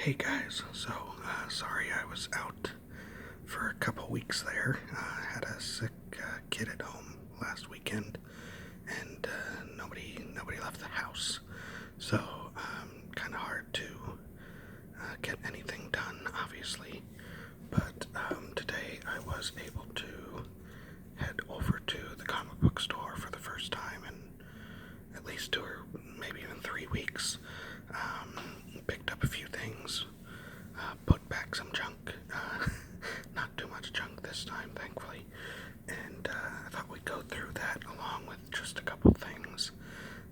Hey guys, sorry I was out for a couple weeks there. I had a sick kid at home last weekend, and nobody left the house, so kind of hard to get anything done, obviously. But today I was able to head over to the comic book store for the first time in at least 2 or maybe even 3 weeks. Picked up a few things, put back some junk, not too much junk this time, thankfully, and I thought we'd go through that along with just a couple things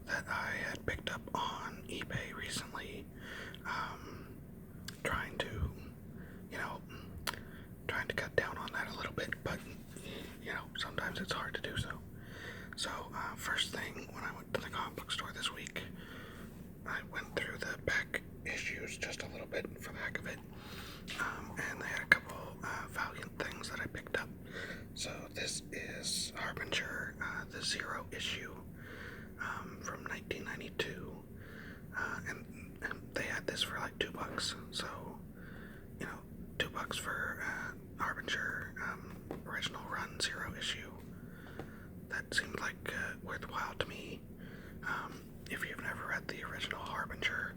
that I had picked up on eBay recently, trying to, trying to cut down on that a little bit, but, sometimes it's hard to do so. So, first thing, when I went to the comic book store this week, I went through the back issues just a little bit for the heck of it, and they had a couple Valiant things that I picked up. So this is Harbinger, the Zero issue from 1992, and they had this for like $2. So, $2 for Harbinger original run Zero issue. That seemed like worthwhile to me. If you've never read the original Harbinger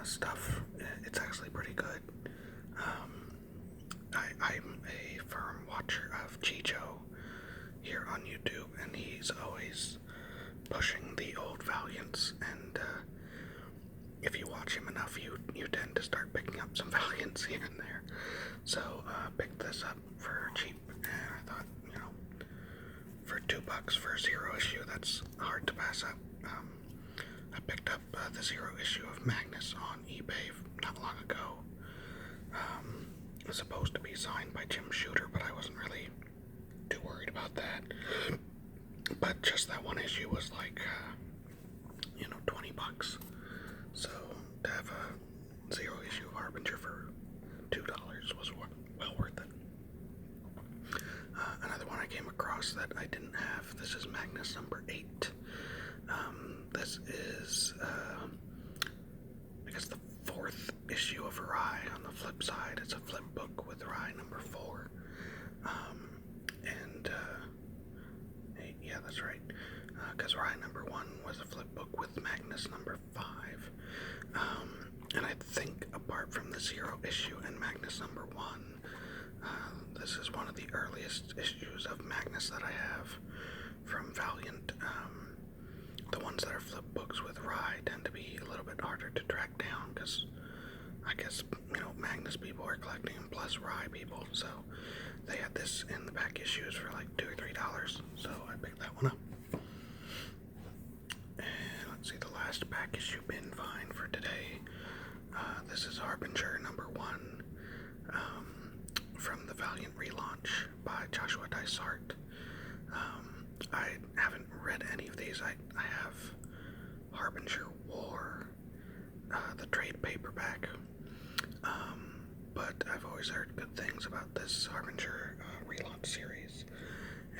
stuff, it's actually pretty good. I'm a firm watcher of Chicho here on YouTube, and he's always pushing the old Valiants, and if you watch him enough, you tend to start picking up some Valiants here and there. So picked this up for cheap, and I thought, for $2 for a Zero issue, that's hard to pass up. I picked up the Zero issue of Magnus on eBay not long ago. It was supposed to be signed by Jim Shooter, but I wasn't really too worried about that. But just that one issue was like, $20. So to have a Zero issue of Harbinger for $2 was well worth it. Another one I came across that I didn't have, this is Magnus number 8. This is, I guess, the 4th issue of Rye. On the flip side, it's a flip book with Rye number 4. Yeah, that's right, because Rye number 1 was a flip book with Magnus number 5. And I think apart from the Zero issue and Magnus number 1, this is one of the earliest issues of Magnus that I have from Valiant. The ones that are flip books with Rye tend to be a little bit harder to track down, because I guess, Magnus people are collecting them plus Rye people, so they had this in the back issues for like $2 or $3, so I picked that one up. And let's see, the last back issue bin find for today. This is Harbinger number 1, from the Valiant relaunch by Joshua Dysart. I haven't read any of these. I have Harbinger War, the trade paperback, but I've always heard good things about this Harbinger relaunch series,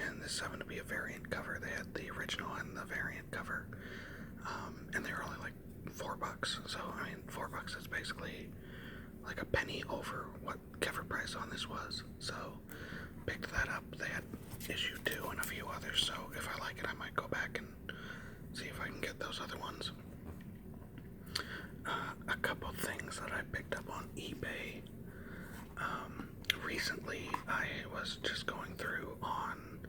and this happened to be a variant cover. They had the original and the variant cover, and they were only like $4, so I mean $4 is basically like a penny over what cover price on this was, so picked that up. They had issue 2 and a few others, so if I like it, I might go back and see if I can get those other ones. A couple things that I picked up on eBay. Recently, I was just going through on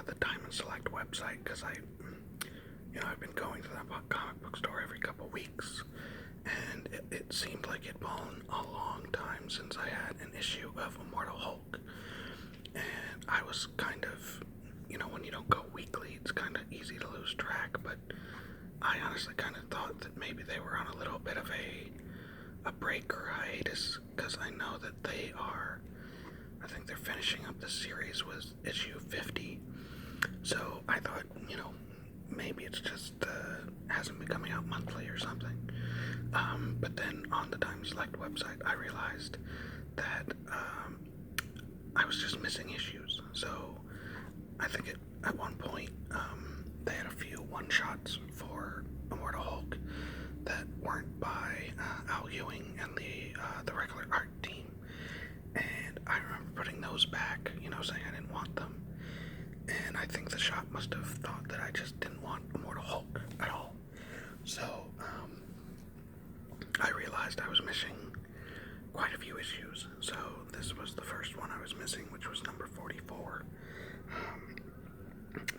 the Diamond Select website, because I've been going to that comic book store every couple weeks, and it seemed like it'd been a long time since I had an issue of Immortal Hulk. And I was kind of, when you don't go weekly, it's kind of easy to lose track, but I honestly kind of thought that maybe they were on a little bit of a break or hiatus, because I know that I think they're finishing up the series with issue 50, so I thought, maybe it's just hasn't been coming out monthly or something. But then on the Time Select website, I realized that I was just missing issues. So I think at one point they had a few one-shots for Immortal Hulk that weren't by Al Ewing and the regular art team. And I remember putting those back, saying I didn't want them. And I think the shop must have thought that I just didn't want Immortal Hulk at all. So, I realized I was missing quite a few issues. So this was the first one I was missing, which was number 44.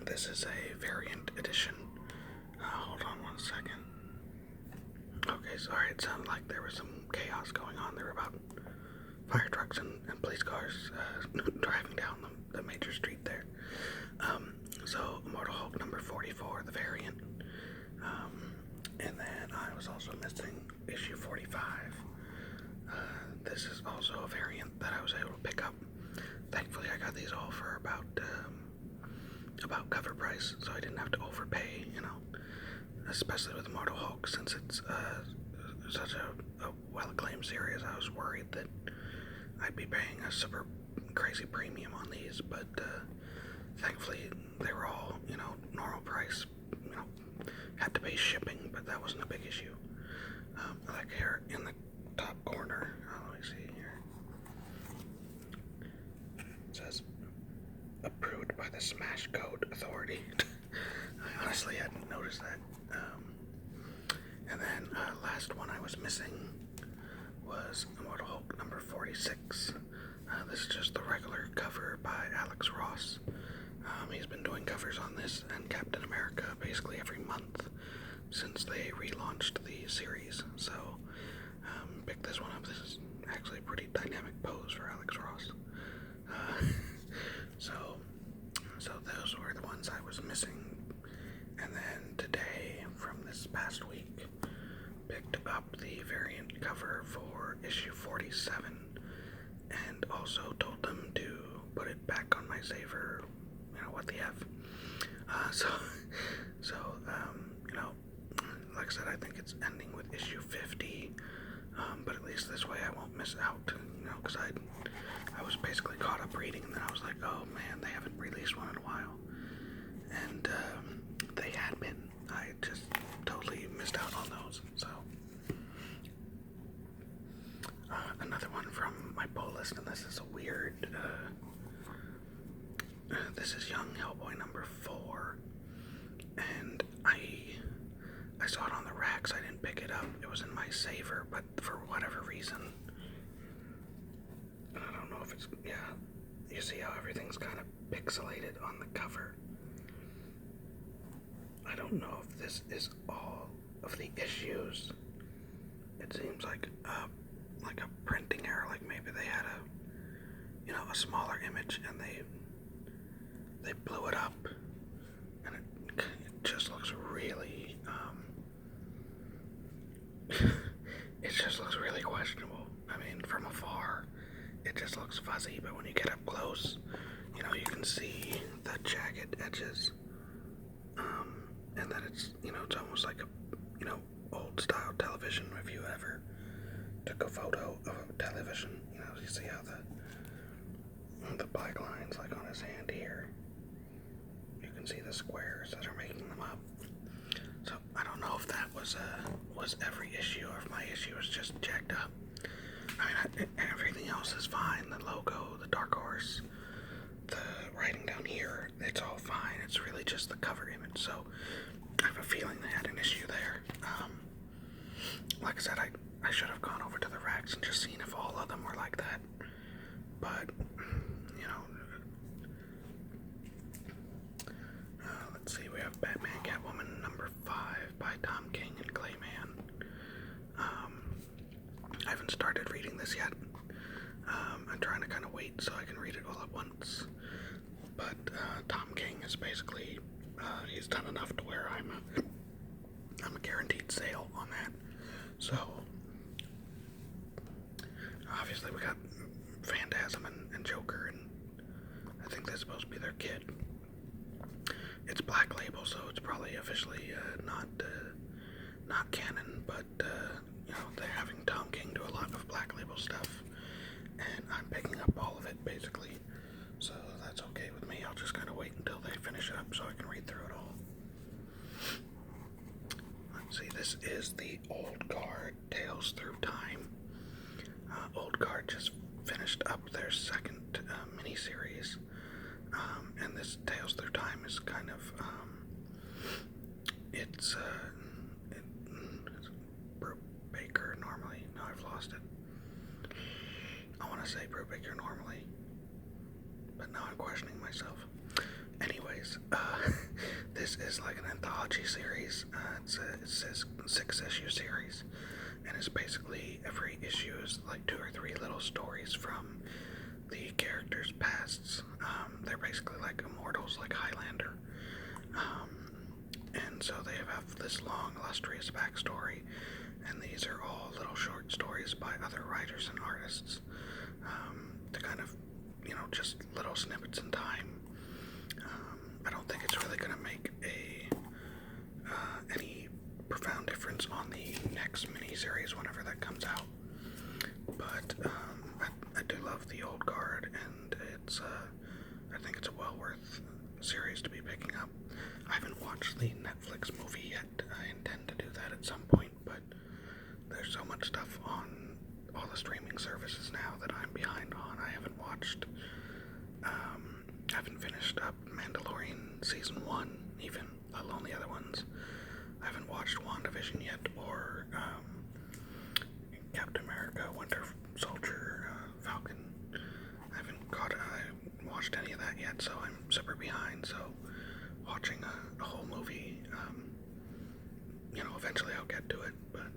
This is a variant edition. Hold on one second. Okay, sorry, it sounded like there was some chaos going on. There were about fire trucks and police cars driving down the major street there. So Immortal Hulk number 44, the variant. And then I was also missing issue 45. This is also a variant that I was able to pick up. Thankfully, I got these all for about cover price, so I didn't have to overpay, especially with Immortal Hulk, since it's such a well-acclaimed series. I was worried that I'd be paying a super crazy premium on these, but thankfully they were all, normal price. Had to pay shipping, but that wasn't a big issue. Like here in the top corner, let me see here. It says, approved by the Smash Code Authority. I honestly hadn't noticed that. And then last one I was missing was Immortal Hulk number 46. This is just the regular cover by Alex Ross. He's been doing covers on this and Captain America basically every month since they relaunched the series. So, picked this one up. This is actually a pretty dynamic pose for Alex Ross. So those were the ones I was missing. And then today, from this past week, picked up the variant cover for issue 47, and also told them to put it back on my saver. What the F. Like I said, I think it's ending with issue 50, but at least this way I won't miss out, because I was basically caught up reading, and then I was like, oh man, they haven't released one in a while, and they had been. I just totally missed out on those, so. Another one from my pull list, and this is a weird, this is Young Hellboy number 4, and I saw it on the racks. I didn't pick it up. It was in my saver, but for whatever reason, and I don't know if it's, you see how everything's kind of pixelated on the cover. I don't know if this is all of the issues. It seems like a printing error, like maybe they had a smaller image and they blew it up, and it just looks really, it just looks really questionable. I mean, from afar, it just looks fuzzy, but when you get up close, you can see the jagged edges, and then it's, it's almost like a, old style television. If you ever took a photo of a television, you see how the black lines, like on his hand here, you can see the squares that are making them up. So I don't know if that was every issue, or if my issue was just jacked up. I mean, everything else is fine. The logo, the Dark Horse, the writing down here, it's all fine. It's really just the cover image. So I have a feeling they had an issue there. Like I said, I should have gone over to the racks and just seen if all of them were like that. But, let's see, we have Batman Catwoman number 5 by Tom King and Clayman. I haven't started reading this yet. I'm trying to kind of wait so I can read it all at once. But Tom King is basically, he's done enough to where I'm a guaranteed sale on that. So, obviously we got Phantasm and Joker, and I think that's supposed to be their kid. It's Black Label, so it's probably officially not canon, but they're having Tom King do a lot of Black Label stuff, and I'm picking up all of it basically, so that's okay with me. I'll just kind of wait until they finish it up so I can read through it all. Let's see, this is the old guard Tales Through Time. Old Guard just finished up their second miniseries, and this Tales Through Time is kind of it's Brubaker normally. No, I've lost it. I want to say Brubaker normally, but now I'm questioning myself. Anyways, this is like an anthology series. It's a 6-issue series, and it's basically every issue is like 2 or 3 little stories from the characters' pasts. They're basically like immortals, like Highlander. And so they have this long, illustrious backstory, and these are all little short stories by other writers and artists, to kind of, just little snippets in time. I don't think it's really going to make any profound difference on the next miniseries whenever that comes out. But I do love the Old Guard, and I think it's a well worth series to be picking up. I haven't watched the Netflix movie yet. I intend to do that at some point, but there's so much stuff on all the streaming services now that I'm behind on. I haven't finished up Mandalorian Season 1, even, let alone the other ones. I haven't watched WandaVision yet, or Captain America, Winter Soldier, Falcon. I haven't watched any of that yet, so I'm super behind, so watching a whole movie, eventually I'll get to it, but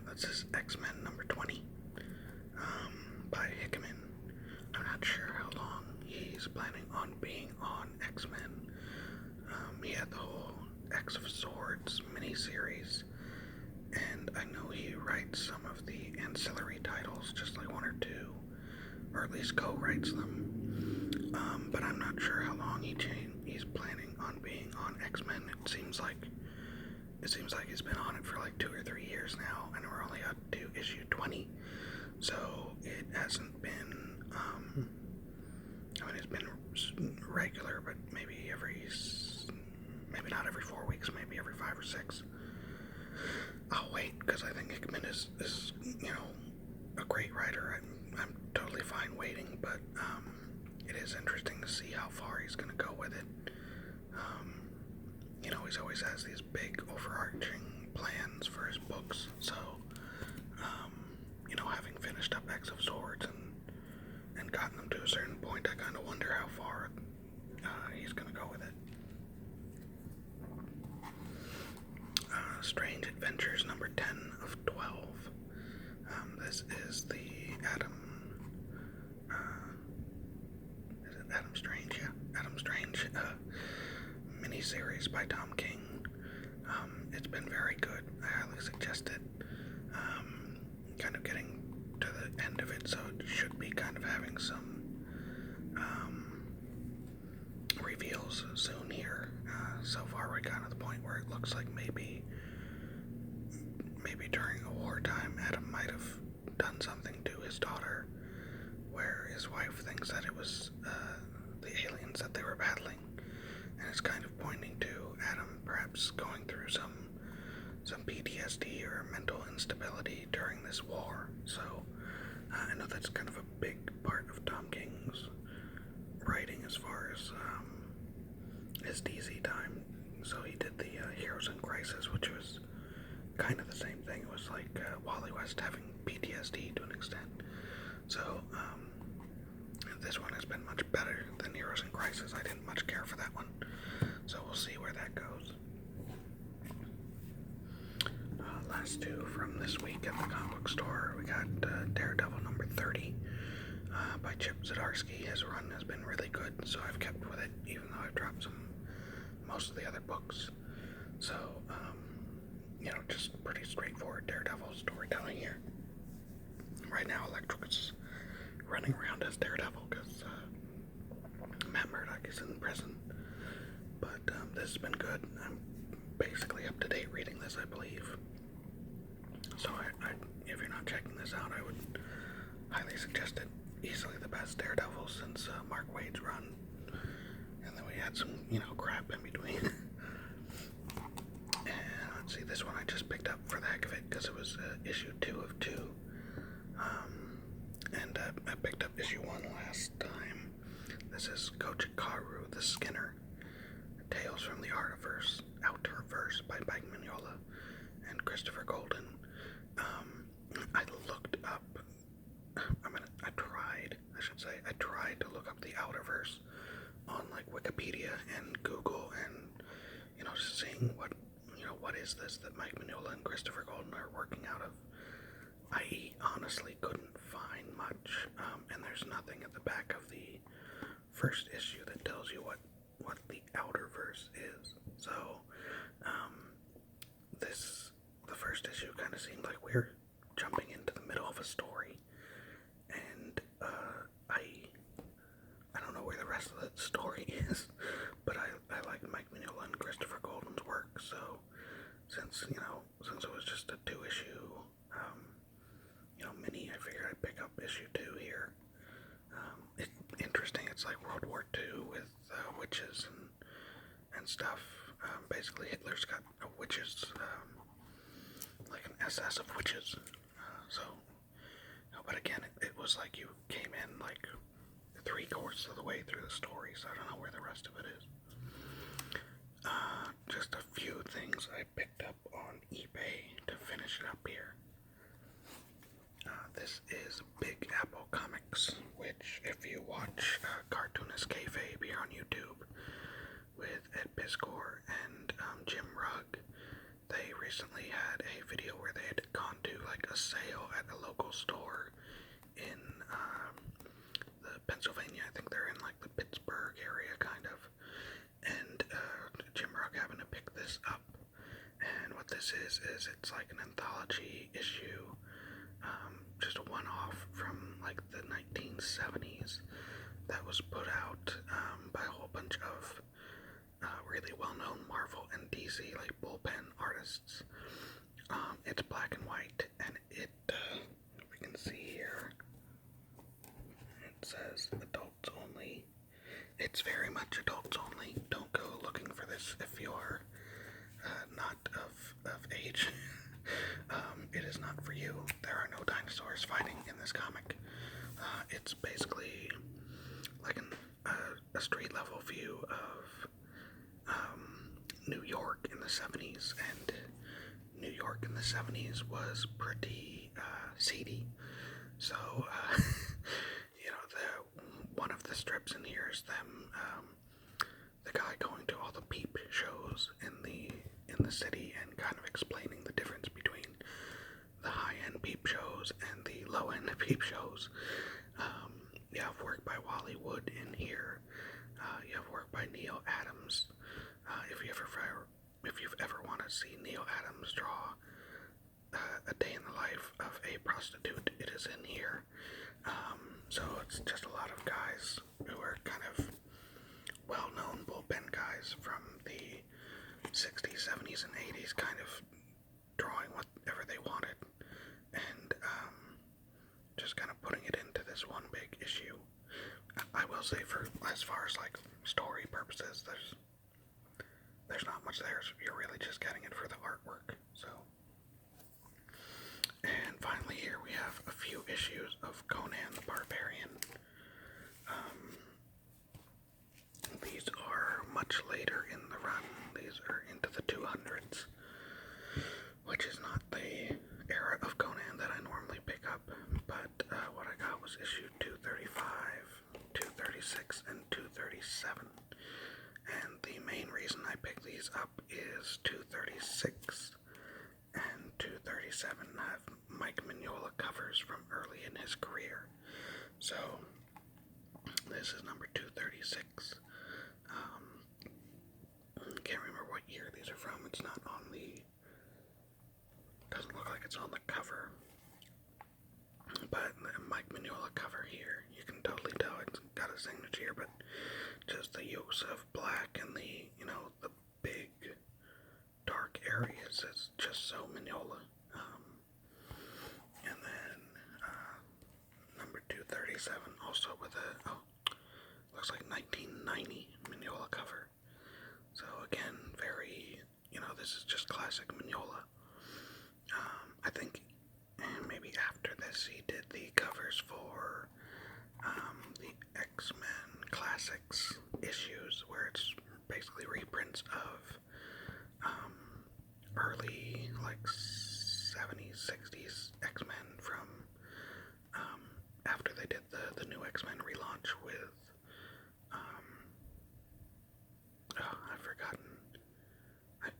that's his X-Men number 20, by Hickman. I'm not sure how long he's planning on being on X-Men. He had the whole X of Swords miniseries, and I know he writes some of the ancillary titles, just like 1 or 2, or at least co-writes them. But I'm not sure how long he's planning on being on X-Men. It seems like he's been on it for like 2 or 3 years now, and we're only up to issue 20. So it hasn't been, it's been regular, but maybe not every 4 weeks, maybe every 5 or 6. I'll wait, because I think Hickman is a great writer. I'm totally fine waiting, but it is interesting to see how far he's going to go with it. He always has these big overarching plans for his books, so having finished up X of Swords and gotten them to a certain point, I kind of wonder how far he's going to go with it. Strange Adventures number 10 of 12. This is the Adam Strange? Yeah, Adam Strange miniseries by Tom King. It's been very good. I highly suggest it. Kind of getting to the end of it, so it should be kind of having some reveals soon here. So far we're kind of the point where it looks like maybe during a wartime Adam might have done something to his daughter, where his wife thinks that it was the aliens that they were battling, and it's kind of pointing to Adam perhaps going through some PTSD or mental instability during this war. So I know that's kind of a big part of Tom King's writing as far as his DC time. So he did the Heroes in Crisis, which was kind of the same thing. It was like Wally West having PTSD to an extent. So this one has been much better than Heroes in Crisis. I didn't much care for that one, so we'll see where that goes. Last 2 from this week at the comic book store. We got Daredevil number 30 by Chip Zdarsky. His run has been really good, so I've kept with it, even though I've dropped most of the other books. So, just pretty straightforward Daredevil storytelling here. Right now, Electric is running around as Daredevil because Matt Murdock is in prison. But this has been good. I'm basically up to date reading this, I believe. So if you're not checking this out, I would highly suggest it. Easily the best Daredevil since Mark Waid's run. And then we had some, crap in between. And let's see, this one I just picked up for the heck of it because it was issue 2 of 2. one last time. This is Kochikaru the Skinner, Tales from the Outerverse by Mike Mignola and Christopher Golden. I looked up, I tried to look up the Outerverse on like Wikipedia and Google and, just seeing what is this that Mike Mignola and Christopher Golden are working out of. I honestly couldn't find much, and there's nothing at the back of the first issue that tells you what the Outerverse is. So, the first issue kind of seemed like we're jumping into the middle of a story, and I don't know where the rest of the story is, but I like Mike Mignola and Christopher Golden's work, so since it was just a 2-issue, mini, I figured I'd pick up issue 2 here. It's interesting, it's like World War II with witches and stuff. Basically Hitler's got witches, like an SS of witches, but again, it was like you came in like 3/4 of the way through the story, so I don't know where the rest of it is. Just a few things I picked up on eBay to finish it up here. This is Big Apple Comics, which if you watch Cartoonist Kayfabe here on YouTube with Ed Piscor and Jim Rugg, they recently had a video where they had gone to like a sale at a local store in the Pennsylvania, I think they're in like the Pittsburgh area kind of, and Jim Rugg happened to pick this up, and what this is it's like an anthology issue, just a one-off from like the 1970s that was put out by a whole bunch of really well-known Marvel and DC like bullpen artists. It's black and white, and it we can see here it says adults only. It's very much adults only. Don't go looking for this if you're not of age. It is not for you. There are no dinosaurs fighting in this comic. It's basically like a street level view of New York in the 70s, and New York in the 70s was pretty seedy. So, one of the strips in here is them, the guy going to all the peep shows in the city and kind of explaining the difference between the high-end peep shows and the low-end peep shows. You have work by Wally Wood in here. You have work by Neil Adams. If you've ever want to see Neil Adams draw a day in the life of a prostitute, it is in here. So it's just a lot of guys who are kind of well-known bullpen guys from the 60s, 70s, and 80s, kind of drawing whatever they wanted, and just kind of putting it into this one big issue. I will say, for as far as like story purposes, there's not much there, so you're really just getting it for the artwork. So, and finally here we have a few issues of Conan the Barbarian. These are much later in the run. These are into the 200s, which is not the era of Conan that I normally pick up, but what I got was issue 235, 236, and 237. And the main reason I picked these up is 236 and 237 have Mike Mignola covers from early in his career. So this is number 236. Can't remember what year these are from. It's not on doesn't look like it's on the cover. But the Mike Mignola cover here, you can totally tell it's got a signature, but just the use of black and the big dark areas is just so Mignola. And then number 237, also with looks like 1990 Mignola cover. So again, very, this is just classic Mignola. I think maybe after this he did the covers for X-Men Classics issues where it's basically reprints of early, like, 70s, 60s X-Men from after they did the new X-Men relaunch with oh, I've forgotten.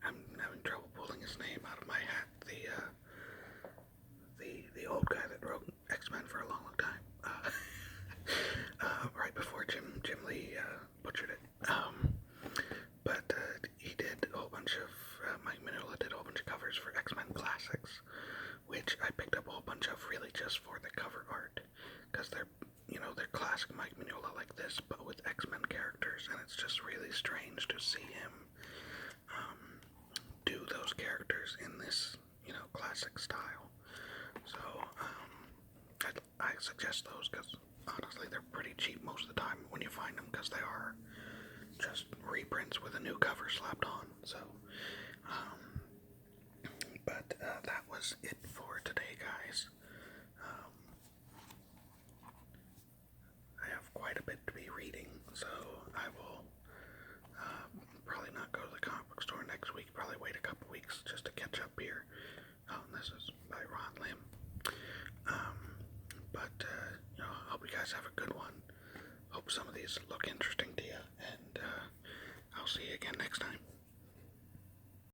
I'm having trouble pulling his name out of my hat. The old guy that wrote X-Men for a long, long time. Right before Jim Lee butchered it. But he did a whole bunch of Mike Mignola did a whole bunch of covers for X-Men Classics, which I picked up a whole bunch of really just for the cover art, because they're classic Mike Mignola like this, but with X-Men characters, and it's just really strange to see him do those characters in this, classic style. So, I suggest those, because honestly, they're pretty cheap most of the time when you find them, because they are just reprints with a new cover slapped on. So, but that was it for today, guys. I have quite a bit to be reading, so I will probably not go to the comic book store next week. Probably wait a couple weeks just to catch up here. This is by Ron Lim. But I hope you guys have a good one. Hope some of these look interesting to you, and I'll see you again next time.